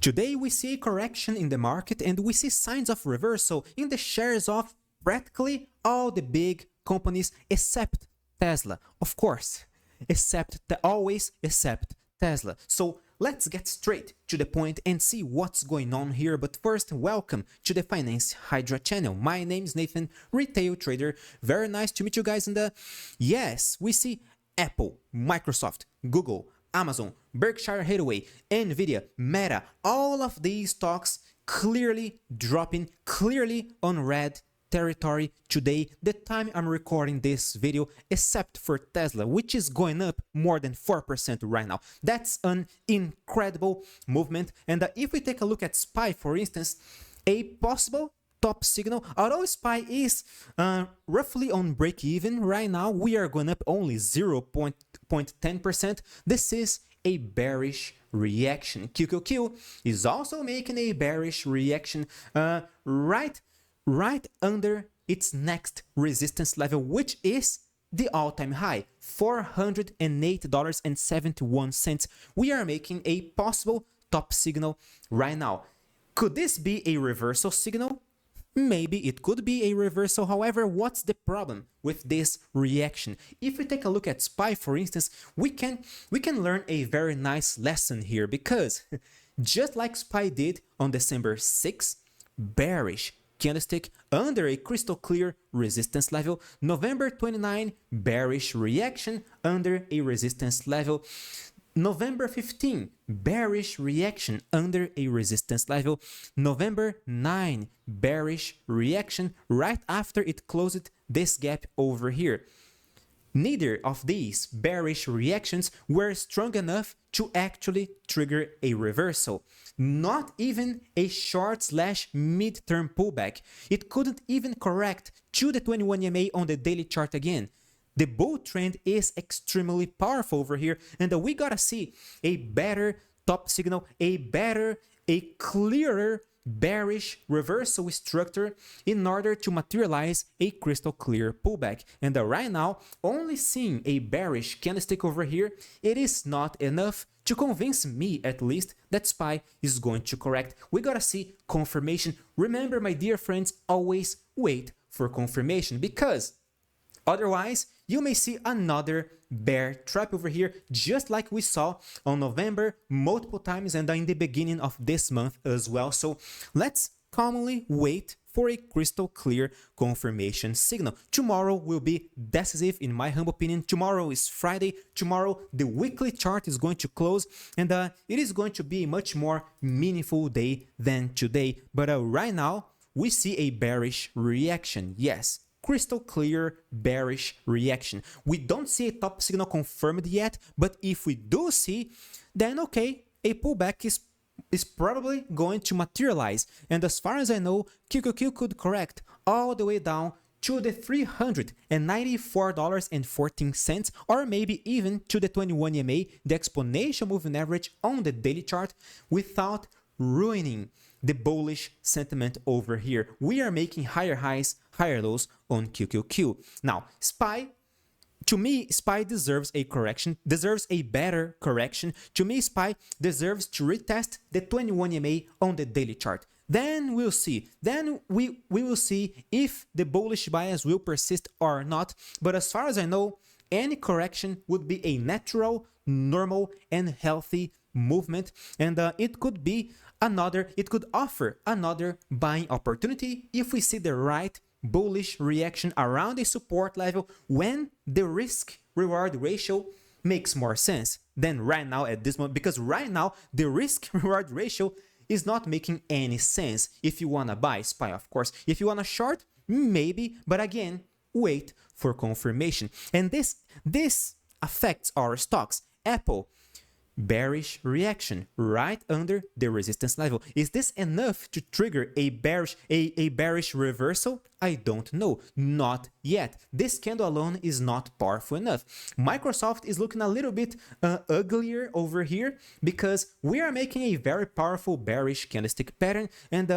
Today we see a correction in the market and we see signs of reversal in the shares of practically all the big companies except Tesla. Of course, always except Tesla. So let's get straight to the point and see what's going on here. But first, welcome to the Finance Hydra channel. My name is Nathan, retail trader. Very nice to meet you guys. Yes, we see Apple, Microsoft, Google, Amazon, Berkshire Hathaway, Nvidia, Meta, all of these stocks clearly dropping, clearly on red territory today, the time I'm recording this video, except for Tesla, which is going up more than 4% right now. That's an incredible movement. And if we take a look at SPY, for instance, a possible top signal, although SPY is roughly on break even right now, we are going up only 0.10%. This is a bearish reaction. QQQ is also making a bearish reaction right under its next resistance level, which is the all-time high, $408.71. We are making a possible top signal right now. Could this be a reversal signal? Maybe it could be a reversal. However, what's the problem with this reaction? If we take a look at SPY, for instance, we can learn a very nice lesson here, because just like SPY did on December 6th, bearish candlestick under a crystal clear resistance level. November 29, bearish reaction under a resistance level. November 15, bearish reaction under a resistance level. November 9, bearish reaction right after it closed this gap over here. Neither of these bearish reactions were strong enough to actually trigger a reversal. Not even a short/mid-term pullback. It couldn't even correct to the 21 EMA on the daily chart again. The bull trend is extremely powerful over here, and we gotta see a better top signal, a clearer bearish reversal structure in order to materialize a crystal clear pullback. And right now, only seeing a bearish candlestick over here, it is not enough to convince me, at least, that SPY is going to correct. We gotta see confirmation. Remember, my dear friends, always wait for confirmation, because otherwise, you may see another bear trap over here, just like we saw on November multiple times and in the beginning of this month as well. So let's calmly wait for a crystal clear confirmation signal. Tomorrow will be decisive, in my humble opinion. Tomorrow is Friday. Tomorrow, the weekly chart is going to close, and it is going to be a much more meaningful day than today. But right now, we see a bearish reaction. Yes, crystal clear bearish reaction. We don't see a top signal confirmed yet, but if we do see, then okay, a pullback is probably going to materialize. And as far as I know, QQQ could correct all the way down to the $394.14, or maybe even to the 21 EMA, the exponential moving average on the daily chart, without ruining the bullish sentiment over here. We are making higher highs, higher lows on QQQ. Now, SPY, to me, SPY deserves a correction, deserves a better correction. To me, SPY deserves to retest the 21 EMA on the daily chart. Then we'll see. Then we will see if the bullish bias will persist or not. But as far as I know, any correction would be a natural, normal, and healthy movement, and it could offer another buying opportunity if we see the right bullish reaction around a support level, when the risk reward ratio makes more sense than right now at this moment, because right now the risk reward ratio is not making any sense. If you want to buy SPY, of course. If you want to short, maybe, but again, wait for confirmation. And this affects our stocks. Apple, bearish reaction right under the resistance level. Is this enough to trigger a bearish reversal? I don't know. Not yet. This candle alone is not powerful enough. Microsoft is looking a little bit uglier over here, because we are making a very powerful bearish candlestick pattern, and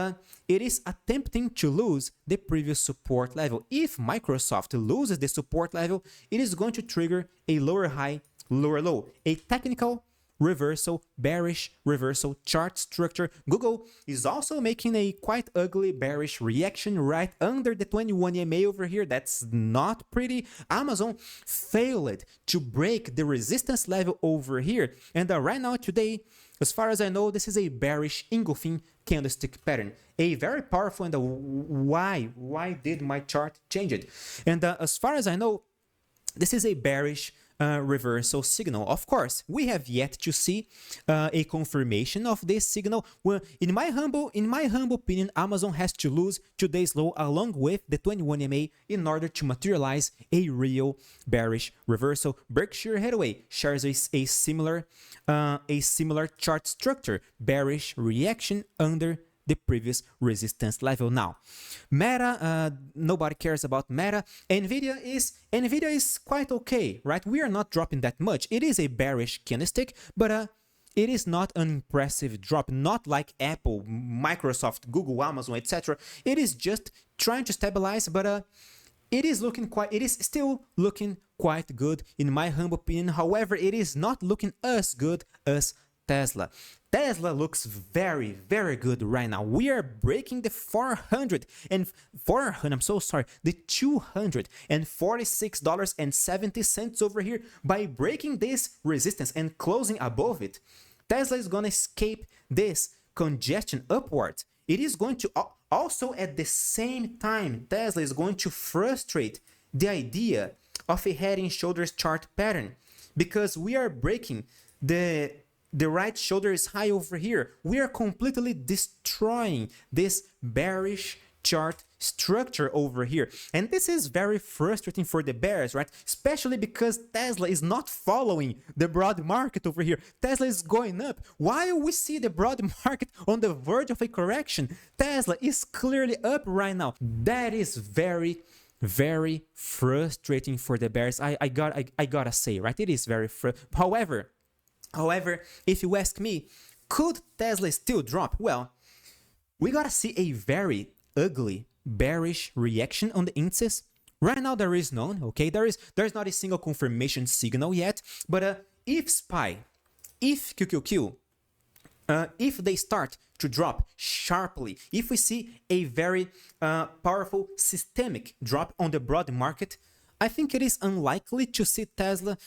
it is attempting to lose the previous support level. If Microsoft loses the support level, it is going to trigger a lower high, lower low, a technical reversal, bearish reversal chart structure. Google is also making a quite ugly bearish reaction right under the 21 EMA over here. That's not pretty. Amazon failed to break the resistance level over here. And right now today, as far as I know, this is a bearish engulfing candlestick pattern. A very powerful, and why did my chart change it? And as far as I know, this is a bearish reversal signal. Of course, we have yet to see a confirmation of this signal. Well, in my humble opinion, Amazon has to lose today's low along with the 21 EMA in order to materialize a real bearish reversal. Berkshire Hathaway shares a similar chart structure, bearish reaction under the previous resistance level. Now, Meta, nobody cares about Meta. Nvidia is quite okay, right? We are not dropping that much. It is a bearish candlestick, but it is not an impressive drop, not like Apple, Microsoft, Google, Amazon, etc. It is just trying to stabilize, but it is still looking quite good in my humble opinion. However, it is not looking as good as Tesla. Tesla looks very, very good right now. We are breaking the the $246.70 over here. By breaking this resistance and closing above it, Tesla is going to escape this congestion upwards. It is going to also, at the same time, Tesla is going to frustrate the idea of a head and shoulders chart pattern, because we are breaking the right shoulder is high over here. We are completely destroying this bearish chart structure over here. And this is very frustrating for the bears, right? Especially because Tesla is not following the broad market over here. Tesla is going up. While we see the broad market on the verge of a correction, Tesla is clearly up right now. That is very, very frustrating for the bears. I gotta say, right? It is very However, if you ask me, could Tesla still drop? Well, we gotta see a very ugly bearish reaction on the indices. Right now there is none, okay? There's not a single confirmation signal yet, but if SPY, if QQQ, if they start to drop sharply, if we see a very powerful systemic drop on the broad market, I think it is unlikely to see Tesla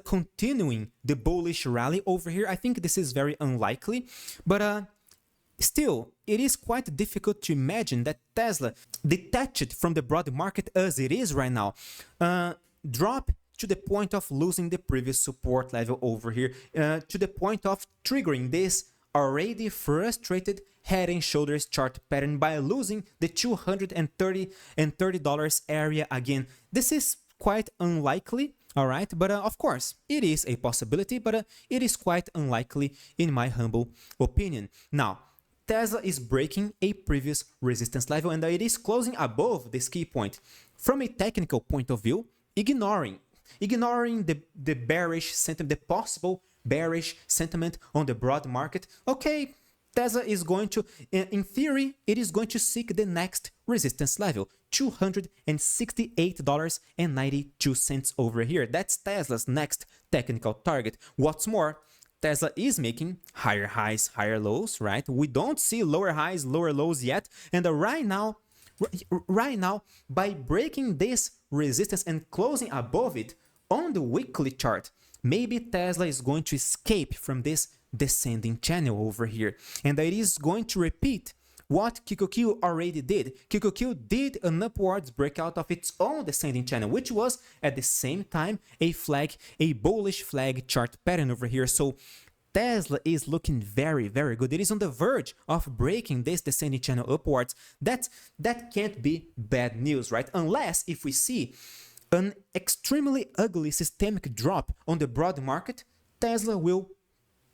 continuing the bullish rally over here. I think this is very unlikely, but still, it is quite difficult to imagine that Tesla, detached from the broad market as it is right now, drop to the point of losing the previous support level over here, to the point of triggering this already frustrated head and shoulders chart pattern by losing the $230 area again. This is quite unlikely. All right, but of course, it is a possibility, but it is quite unlikely in my humble opinion. Now, Tesla is breaking a previous resistance level and it is closing above this key point. From a technical point of view, ignoring the bearish sentiment, the possible bearish sentiment on the broad market, okay, Tesla is going to, in theory, it is going to seek the next resistance level, $268.92 over here. That's Tesla's next technical target. What's more, Tesla is making higher highs, higher lows, right? We don't see lower highs, lower lows yet. And right now, by breaking this resistance and closing above it on the weekly chart, maybe Tesla is going to escape from this descending channel over here, and it is going to repeat what QQQ already did. QQQ did an upwards breakout of its own descending channel, which was at the same time a bullish flag chart pattern over here. So Tesla is looking very, very good. It is on the verge of breaking this descending channel upwards. That can't be bad news, right? Unless if we see an extremely ugly systemic drop on the broad market, Tesla will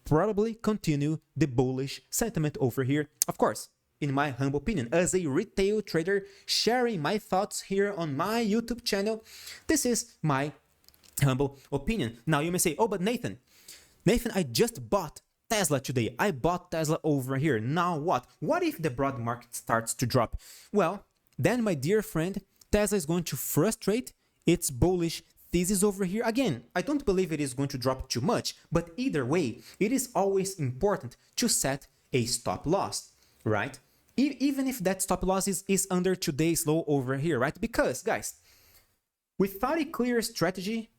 probably continue the bullish sentiment over here. Of course, in my humble opinion, as a retail trader sharing my thoughts here on my YouTube channel, this is my humble opinion. Now you may say, oh, but Nathan, I just bought Tesla today. I bought Tesla over here. Now what? What if the broad market starts to drop? Well, then my dear friend, Tesla is going to frustrate its bullish thesis over here. Again, I don't believe it is going to drop too much, but either way, it is always important to set a stop loss, right? Even if that stop loss is under today's low over here, right? Because, guys, without a clear strategy,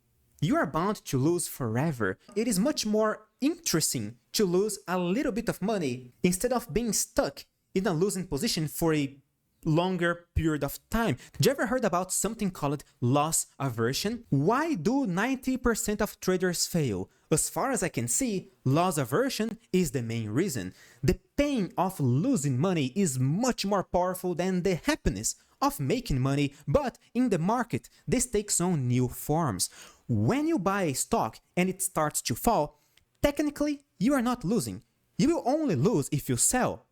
you are bound to lose forever. It is much more interesting to lose a little bit of money instead of being stuck in a losing position for a longer period of time. Did you ever heard about something called loss aversion? Why do 90% of traders fail? As far as I can see, loss aversion is the main reason. The pain of losing money is much more powerful than the happiness of making money, but in the market, this takes on new forms. When you buy a stock and it starts to fall, technically, you are not losing. You will only lose if you sell.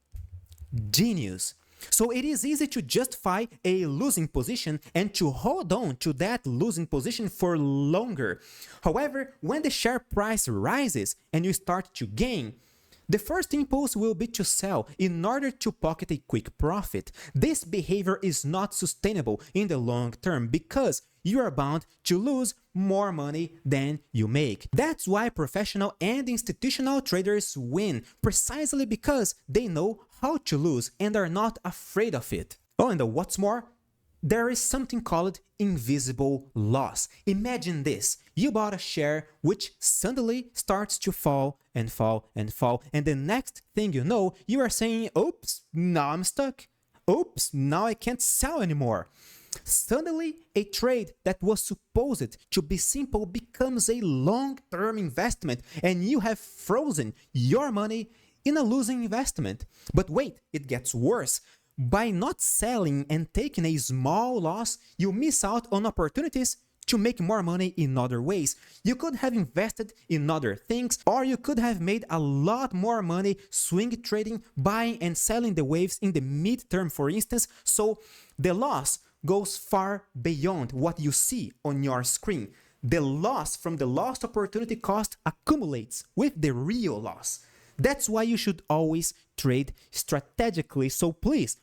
Genius. So it is easy to justify a losing position and to hold on to that losing position for longer. However, when the share price rises and you start to gain, the first impulse will be to sell in order to pocket a quick profit. This behavior is not sustainable in the long term because you are bound to lose more money than you make. That's why professional and institutional traders win, precisely because they know how to lose and are not afraid of it. Oh, and what's more, there is something called invisible loss. Imagine this. You bought a share which suddenly starts to fall and fall and fall, and the next thing you know, you are saying, oops, now I'm stuck. Oops, now I can't sell anymore. Suddenly, a trade that was supposed to be simple becomes a long-term investment, and you have frozen your money in a losing investment. But wait, it gets worse. By not selling and taking a small loss, you miss out on opportunities to make more money in other ways. You could have invested in other things, or you could have made a lot more money swing trading, buying and selling the waves in the mid-term, for instance. So the loss goes far beyond what you see on your screen. The loss from the lost opportunity cost accumulates with the real loss. That's why you should always trade strategically. So please,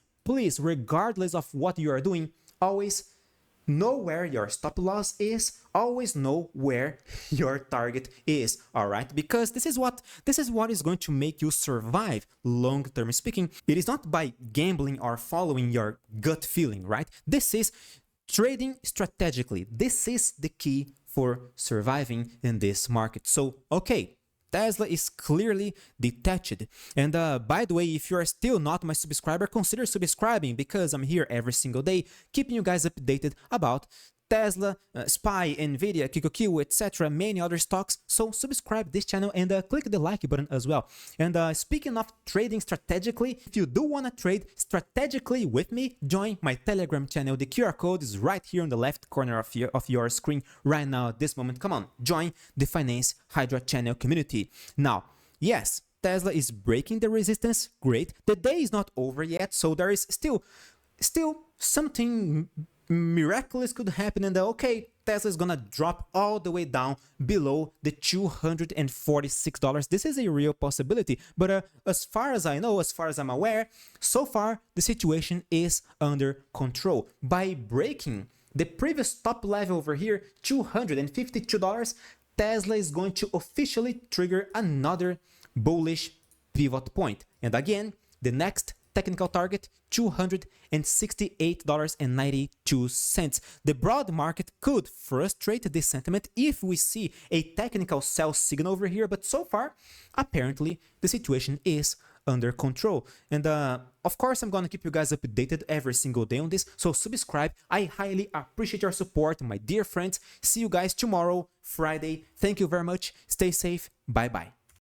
regardless of what you are doing, always know where your stop loss is, always know where your target is, all right? Because this is what is going to make you survive long-term speaking. It is not by gambling or following your gut feeling, right? This is trading strategically. This is the key for surviving in this market. So, okay, Tesla is clearly detached. And by the way, if you are still not my subscriber, consider subscribing because I'm here every single day keeping you guys updated about Tesla, SPY, Nvidia, QQQ, etc., many other stocks. So subscribe this channel and click the like button as well. And speaking of trading strategically, if you do want to trade strategically with me, join my Telegram channel. The QR code is right here on the left corner of your screen right now at this moment. Come on, join the Finance Hydra channel community. Now, yes, Tesla is breaking the resistance. Great. The day is not over yet, so there is still something miraculous could happen, and okay, Tesla is gonna drop all the way down below the $246. This is a real possibility, but as far as I know, as far as I'm aware, so far the situation is under control. By breaking the previous top level over here, $252, Tesla is going to officially trigger another bullish pivot point. And again, the next technical target, $268.92. The broad market could frustrate this sentiment if we see a technical sell signal over here, but so far, apparently, the situation is under control. And of course, I'm gonna keep you guys updated every single day on this, so subscribe. I highly appreciate your support, my dear friends. See you guys tomorrow, Friday. Thank you very much. Stay safe. Bye-bye.